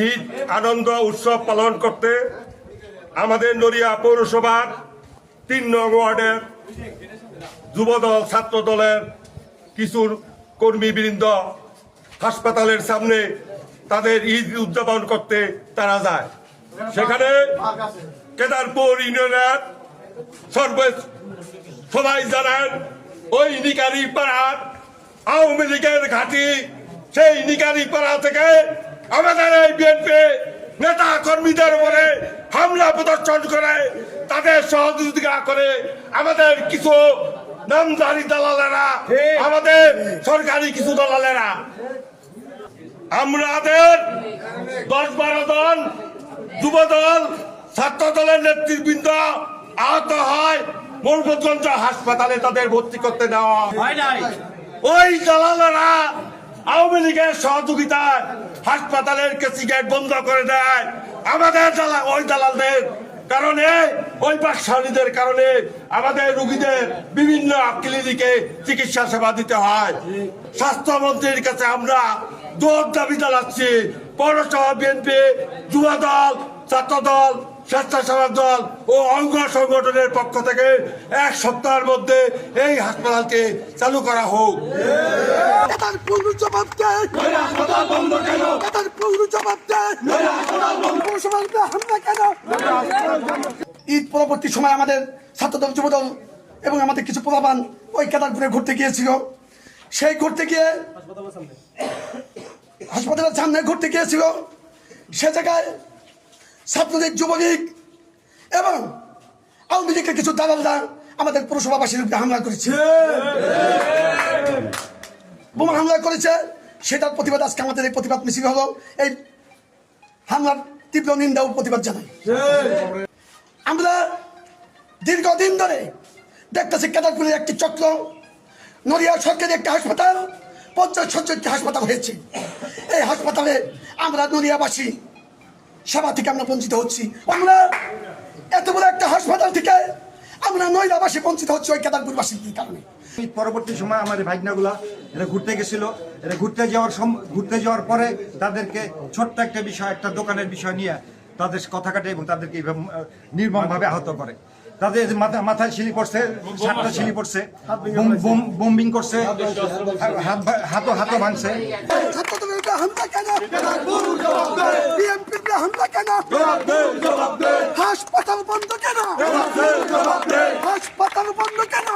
ঈদ আনন্দ উৎসব পালন করতে আমাদের নড়িয়া পৌরসভার ৩ নং ওয়ার্ডের যুবদল ছাত্র দলের কিছু কর্মীবৃন্দ হাসপাতালের সামনে তাদের ঈদ উদযাপন করতে তারা যায়। সেখানে কেদারপুর ইউনিয়নের সবাই জানেন ওই নিকারি পাড়ার আওয়ামী লীগের ঘাঁটি, সেই নিকারি পাড়া থেকে আমাদের এই বিএনপি নেতা কর্মীদের উপরে হামলা প্রদর্শন করে তাদের সহযোগিতা করে আমাদের কিছু নামধারী দালালেরা, আমাদের সরকারি কিছু দালালেরা, আমাদের 10-12 জন যুবদল ছাত্র দলের নেতৃবৃন্দ আহত হয়। মোরগঞ্জ হাসপাতালে তাদের ভর্তি করতে দেওয়া হয় নাই। ওই দালালেরা আওয়ামী লীগের সহযোগিতায় হাসপাতালের কেসি গেট বন্ধ করে দেয়। আমাদের ওই দালালদের কারণে, ওই ব্যবসায়ীদের কারণে আমাদের রোগীদের বিভিন্ন ক্লিনিকে চিকিৎসা সেবা দিতে হয়। স্বাস্থ্যমন্ত্রীর কাছে আমরা জোর দাবি জানাচ্ছি, পৌরসভা বিএনপি, যুবদল, ছাত্রদল, স্বেচ্ছাসেবক দল ও অঙ্গ সংগঠনের পক্ষ থেকে 1 সপ্তাহের মধ্যে এই হাসপাতালকে চালু করা হোক। ঈদ পরবর্তী সময় আমাদের ছাত্রদল, যুবদল এবং আমাদের কিছু প্রলাপান ওই কেদারপুরে ঘুরতে গিয়েছিল। সেই ঘুরতে গিয়ে হাসপাতালের সামনে ঘুরতে গিয়েছিল, সে জায়গায় ছাত্রলীগ, যুবলীগ এবং আওয়ামী লীগের কিছু দালালরা আমাদের পৌরসভাবাসীর উপরে হামলা করেছে, বোমা হামলা করেছে। সেটার প্রতিবাদ আজকে আমাদের এই প্রতিবাদ মিছিল হলো। এই হামলার তীব্র নিন্দা ও প্রতিবাদ জানাই। আমরা দীর্ঘদিন ধরে দেখতেছি কেদারপুরের একটি চক্র, নড়িয়া সরকারি একটি হাসপাতাল 50-60 একটি হাসপাতাল হয়েছে। এই হাসপাতালে আমরা নড়িয়াবাসী সেবা থেকে আমরা বঞ্চিত হচ্ছি। আমরা এত বড় একটা হাসপাতাল থেকে আমরা নড়িয়াবাসী বঞ্চিত হচ্ছি ওই কেদারপুরবাসীর কারণে। পরবর্তী সময় আমাদের ভাইগনাগুলা এরা ঘুরতে গেছিল। এরা ঘুরতে যাওয়ার পরে তাদেরকে ছোট্ট একটা বিষয়, একটা দোকানের বিষয় নিয়ে তাদের কথা কাটে এবং তাদেরকে নির্মমভাবে আহত করে। তাদের মাথায় শিলি পড়ছে, 7টা শিলি পড়ছে, বোম্বিং করছে, হাতও ভাঙছে। হাসপাতাল বন্ধ কেন? হাসপাতাল বন্ধ কেন?